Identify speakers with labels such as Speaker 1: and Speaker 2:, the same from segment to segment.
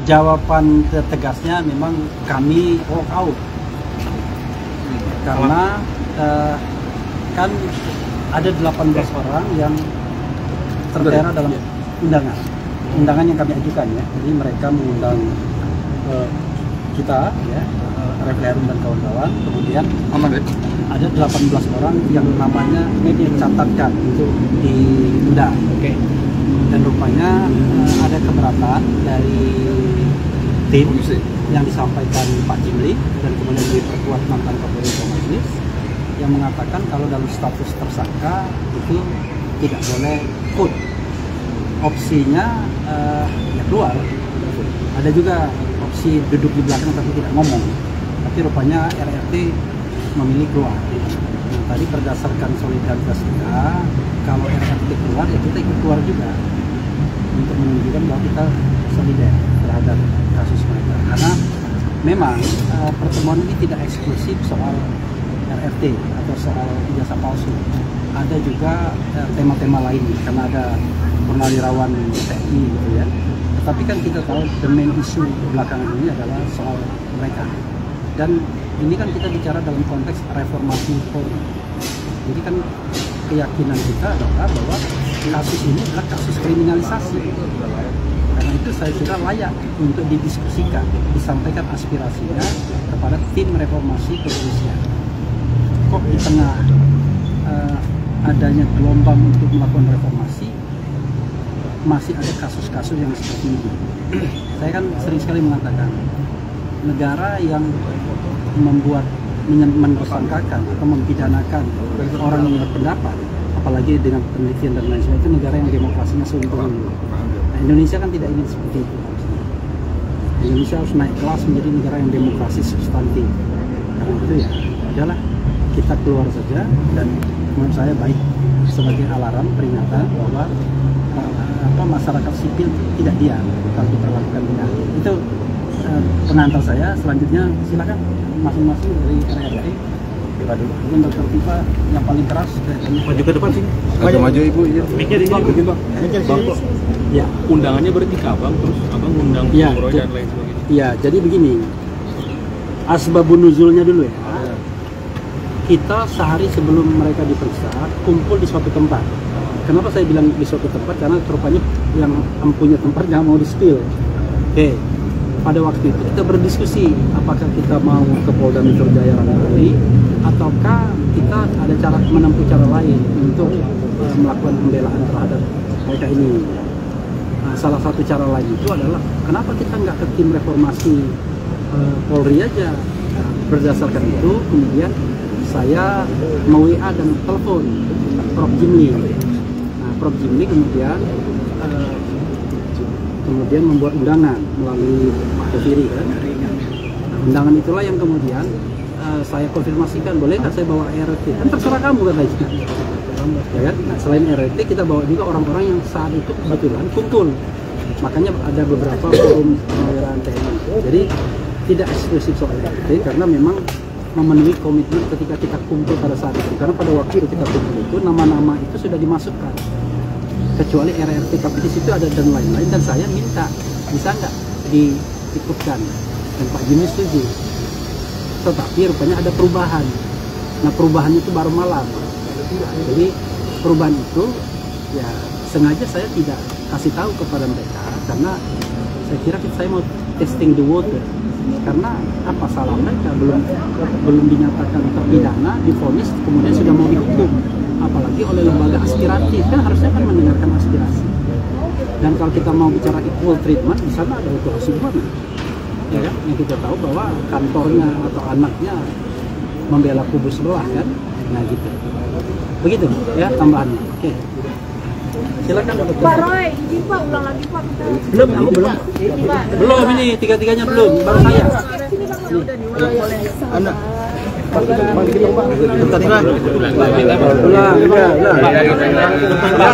Speaker 1: jawaban tegasnya memang kami walk out karena kan ada 18 orang yang tertera dalam undangan yang kami ajukan ya. Jadi mereka mengundang kita ya, Refli Harun dan kawan-kawan. Kemudian ada 18 orang yang namanya ini dicatatkan untuk diundang. Oke. Dan rupanya ada keberatan dari tim yang disampaikan Pak Jimli dan kemudian diperkuat mantan Kapolri Komajis yang mengatakan kalau dalam status tersangka itu tidak boleh vote. Opsinya ya keluar. Ada juga opsi duduk di belakang tapi tidak ngomong. Tapi rupanya RRT memilih keluar. Nah, tadi berdasarkan solidaritas kita, kalau RRT keluar ya kita ikut keluar juga untuk menunjukkan bahwa kita solidar terhadap kasus mereka. Karena memang pertemuan ini tidak eksklusif soal RRT atau soal ijazah palsu. Ada juga tema-tema lain karena ada purnawirawan TNI gitu ya. Tetapi kan kita tahu the main issue belakangan ini adalah soal mereka. Dan ini kan kita bicara dalam konteks reformasi Polri. Jadi kan keyakinan kita adalah bahwa kasus ini adalah kasus kriminalisasi. Karena itu saya kira layak untuk didiskusikan, disampaikan aspirasinya kepada tim reformasi kepolisian. Kok di tengah adanya gelombang untuk melakukan reformasi, masih ada kasus-kasus yang seperti ini. Saya kan sering sekali mengatakan, negara yang mentersangkakan atau mempidanakan orang yang berpendapat, apalagi dengan penelitian dan lain sebagainya, itu negara yang demokrasinya sungguh. Nah, Indonesia kan tidak ingin seperti itu. Indonesia harus naik kelas menjadi negara yang demokrasi substantif. Karena itu ya, adalah kita keluar saja, dan menurut saya baik sebagai alarm peringatan bahwa masyarakat sipil tidak diam kalau diperlakukan benar. Itu pengantar saya. Selanjutnya silakan masing-masing dari RRT. Kita dulu. Mungkin Dr. Tifa yang paling keras.
Speaker 2: Maju ke depan sini.
Speaker 3: Maju ibu.
Speaker 2: Mikir di sini. Bang.
Speaker 1: Ya.
Speaker 2: Undangannya berarti ke abang, terus abang undang
Speaker 1: ya,
Speaker 2: dan lain sebagainya.
Speaker 1: Iya, jadi begini. Asbabun nuzulnya dulu ya. Kita sehari sebelum mereka diperiksa kumpul di suatu tempat. Kenapa saya bilang di suatu tempat? Karena rupanya yang punya tempat nggak mau di-spill. Oke. Pada waktu itu kita berdiskusi apakah kita mau ke Polda Metro Jaya Ranggapuri ataukah kita ada cara menempuh cara lain untuk melakukan pembelaan terhadap mereka ini. Nah, salah satu cara lain itu adalah kenapa kita nggak ke tim reformasi Polri aja. Nah, berdasarkan itu kemudian saya WA dan telepon Prof. Jimli. Nah, Prof. Jimli kemudian membuat undangan melalui Pak Kefiri kan. Nah, undangan itulah yang kemudian saya konfirmasikan, boleh nggak saya bawa RRT? Kan terserah kamu katanya. Ya kan? Nah, selain RRT kita bawa juga orang-orang yang saat itu kebetulan kumpul. Makanya ada beberapa forum purnawirawan TNI. Jadi tidak eksklusif soal RRT karena memang memenuhi komitmen ketika kita kumpul pada saat itu. Karena pada waktu kita kumpul itu nama-nama itu sudah dimasukkan. Kecuali RRT, tapi di situ ada dan lain-lain, dan saya minta bisa nggak diikutkan, dan Pak Jimmy setuju. Tetapi rupanya ada perubahan. Nah, perubahan itu baru malam. Jadi perubahan itu ya sengaja saya tidak kasih tahu kepada mereka karena saya kira saya mau testing the water. Karena apa salah mereka belum dinyatakan terpidana, divonis, kemudian sudah mau dihukum. Apalagi oleh lembaga aspiratif, kan harusnya kan mendengarkan aspirasi. Dan kalau kita mau bicara equal treatment, di sana ada Dr. Hasibuan, ya kan? Yang kita tahu bahwa kantornya atau anaknya membela kubu sebelah kan, nah gitu. Begitu ya tambahannya. Oke. Silakan
Speaker 4: Pak Roy, izin Pak, ulang lagi Pak.
Speaker 1: Belum, aku belum. Belum ini tiga-tiganya belum, baru saya.
Speaker 4: Anak.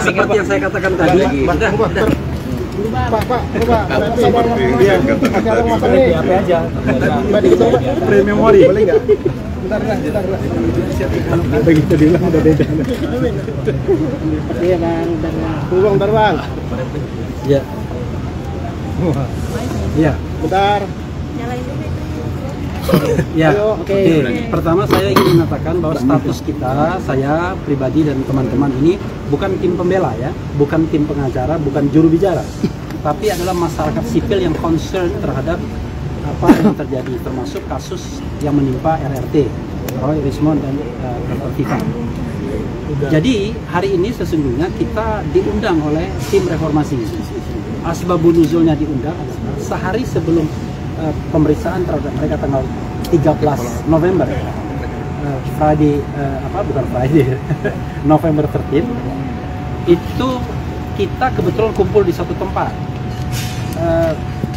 Speaker 1: Seperti yang saya katakan tadi.
Speaker 3: Pak, acara masak nih. Apa aja? Pre-memori boleh nggak? Bentar lah. Begitu bilang udah beda.
Speaker 1: Iya bang,
Speaker 3: Bang. Ya.
Speaker 1: Iya.
Speaker 3: Bentar.
Speaker 4: Nyalain dulu itu.
Speaker 1: Ya,
Speaker 3: Ayo,
Speaker 1: oke. Pertama saya ingin mengatakan bahwa status kita, saya pribadi dan teman-teman ini bukan tim pembela ya, bukan tim pengacara, bukan juru bicara, tapi adalah masyarakat sipil yang concern terhadap apa yang terjadi, termasuk kasus yang menimpa RRT, Roy Rismond dan Dr. Viva. Jadi hari ini sesungguhnya kita diundang oleh tim reformasi. Asbabun nuzulnya diundang adalah sehari sebelum pemeriksaan terhadap mereka tanggal 13 November, Friday, bukan Friday, November 13, itu kita kebetulan kumpul di satu tempat,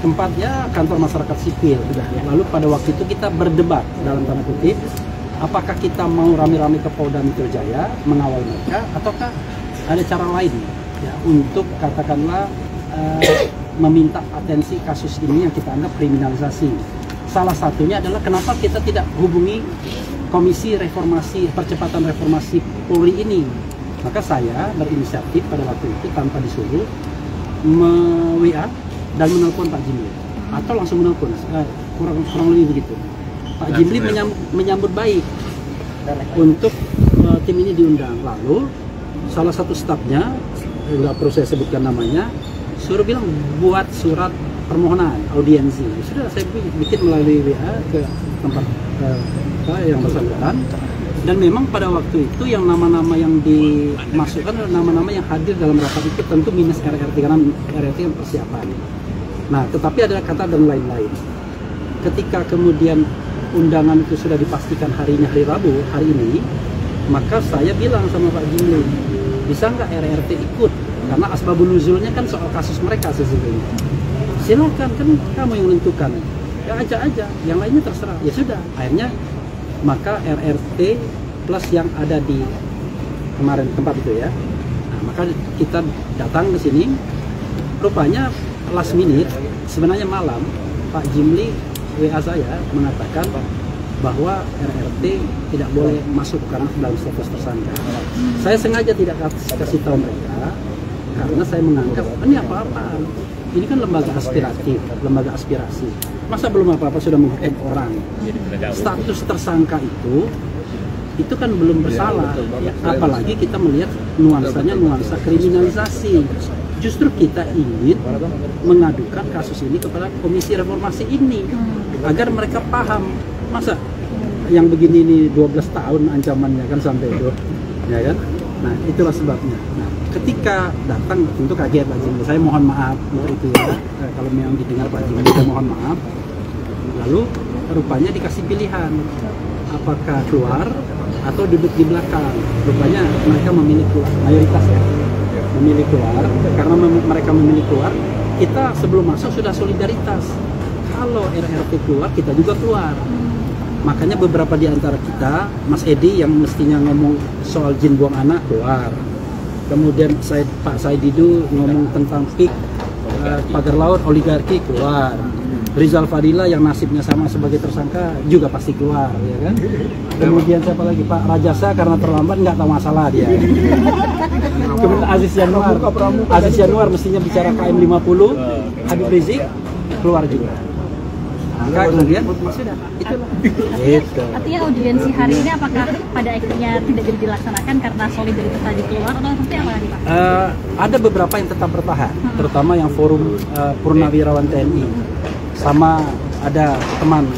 Speaker 1: tempatnya kantor masyarakat sipil. Lalu pada waktu itu kita berdebat dalam tanda kutip, apakah kita mau rame-rame ke Polda Metro Jaya mengawal mereka, ataukah ada cara lain ya untuk katakanlah meminta atensi kasus ini yang kita anggap kriminalisasi. Salah satunya adalah kenapa kita tidak hubungi Komisi Reformasi Percepatan Reformasi Polri ini. Maka saya berinisiatif pada waktu itu tanpa disuruh WA dan menelpon Pak Jimli, atau langsung menelpon, kurang lebih begitu. Pak Jimli menyambut baik untuk tim ini diundang. Lalu salah satu stafnya, nggak perlu saya sebutkan namanya, suruh bilang buat surat permohonan audiensi. Sudah saya bikin melalui WA ke tempat yang bersangkutan, dan memang pada waktu itu yang nama-nama yang dimasukkan adalah nama-nama yang hadir dalam rapat itu tentu minus RRT, karena RRT yang persiapan. Nah, tetapi ada kata dan lain-lain. Ketika kemudian undangan itu sudah dipastikan harinya hari Rabu, hari ini, maka saya bilang sama Pak Jimli, bisa nggak RRT ikut? Karena asbabun nuzulnya kan soal kasus mereka sesungguhnya. Silakan, kan kamu yang menentukan. Ya ajak aja, yang lainnya terserah. Ya sudah, akhirnya maka RRT plus yang ada di kemarin tempat itu ya. Nah, maka kita datang ke sini. Rupanya last minute, sebenarnya malam, Pak Jimli WA saya mengatakan bahwa RRT tidak boleh masuk karena dalam status tersangka. Saya sengaja tidak kasih tahu mereka karena saya menganggap ini apa-apa. Ini kan lembaga aspiratif, lembaga aspirasi. Masa belum apa-apa sudah menghukum orang? Status tersangka itu kan belum bersalah. Apalagi kita melihat nuansanya nuansa kriminalisasi. Justru kita ingin mengadukan kasus ini kepada Komisi Reformasi ini agar mereka paham. Masa yang begini ini 12 tahun ancamannya kan sampai itu, ya kan? Nah, itulah sebabnya. Nah, ketika datang tentu kaget Pak Jimli. Saya mohon maaf untuk itu ya. Kalau memang didengar Pak Jimli, saya mohon maaf. Lalu rupanya dikasih pilihan, apakah keluar atau duduk di belakang. Rupanya mereka memilih keluar, mayoritas ya, memilih keluar. Karena mereka memilih keluar, kita sebelum masuk sudah solidaritas. Kalau RRT keluar, kita juga keluar. Makanya beberapa di antara kita, Mas Edi yang mestinya ngomong soal jin buang anak keluar. Kemudian Pak Saididu ngomong tentang PIK, pagar laut, oligarki keluar. Rizal Fadila yang nasibnya sama sebagai tersangka juga pasti keluar, ya kan? Kemudian siapa lagi, Pak Rajasa karena terlambat nggak tahu masalah dia. Kemudian Aziz Yanuar mestinya bicara KM 50, Habib Rizik keluar juga. Maka kemudian sudah itulah. Gitu.
Speaker 5: Artinya audiensi hari ini apakah pada akhirnya tidak jadi dilaksanakan karena solidaritas tadi keluar atau seperti apa lagi Pak?
Speaker 1: Ada beberapa yang tetap bertahan, terutama yang forum Purnawirawan TNI, sama ada teman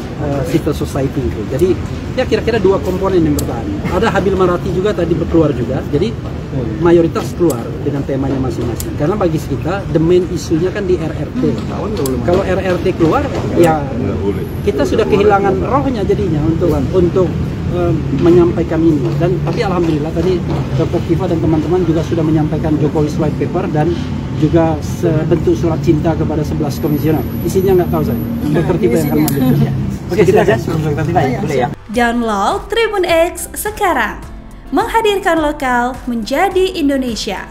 Speaker 1: civil society itu. Jadi ya kira-kira dua komponen yang bertahan. Ada Habil Marati juga tadi keluar juga. Jadi mayoritas keluar dengan temanya masing-masing. Karena bagi kita the main isunya kan di RRT. Kalau RRT keluar, ya kita sudah kehilangan rohnya jadinya untuk menyampaikan ini. Dan tapi alhamdulillah tadi Dr. Kiva dan teman-teman juga sudah menyampaikan Jokowi's White Paper dan juga bentuk surat cinta kepada 11 komisioner. Isinya nggak tahu saya. Dr. Kiva yang akan mengambil. Oke, kita aja sebelum Dr. Kiva ya. Boleh ya.
Speaker 6: Download Tribun X sekarang. Menghadirkan lokal menjadi Indonesia.